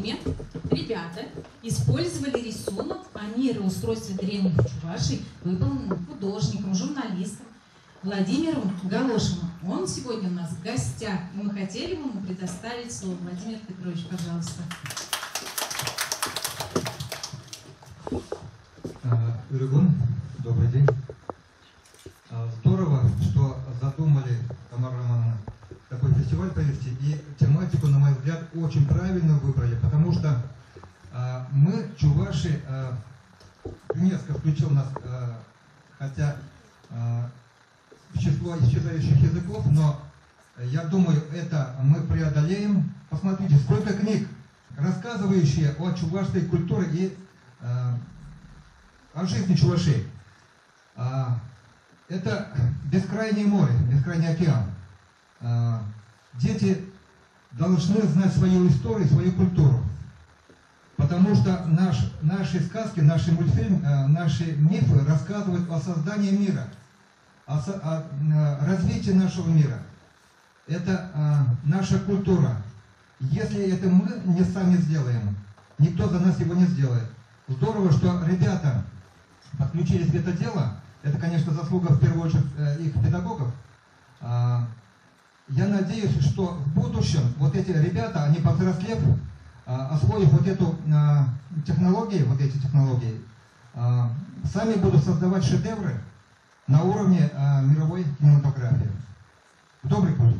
фильме ребята использовали рисунок о мироустройстве древних чувашей, выполненный художником, журналистом Владимиром Галошиным. Он сегодня у нас в гостях, и мы хотели бы ему предоставить слово. Владимир Петрович, пожалуйста. Урегун, добрый день. Здорово, что задумали, Тамара Романовна, такой фестиваль провести, и тематику, на мой взгляд, очень правильно выбрали, потому что мы, чуваши, ЮНЕСКО включил нас, хотя в число исчезающих языков, но я думаю, это мы преодолеем. Посмотрите, сколько книг, рассказывающие о чувашской культуре и о жизни чувашей. Это бескрайнее море, бескрайний океан. Дети должны знать свою историю, свою культуру. Потому что наши сказки, наши мультфильмы, наши мифы рассказывают о создании мира, о развитии нашего мира. Это наша культура. Если это мы не сами сделаем, никто за нас его не сделает. Здорово, что ребята подключились в это дело. Это, конечно, заслуга в первую очередь их педагогов. Я надеюсь, что в будущем вот эти ребята, они повзрослев, освоив вот эту эти технологии, сами будут создавать шедевры на уровне мировой кинематографии. В добрый путь.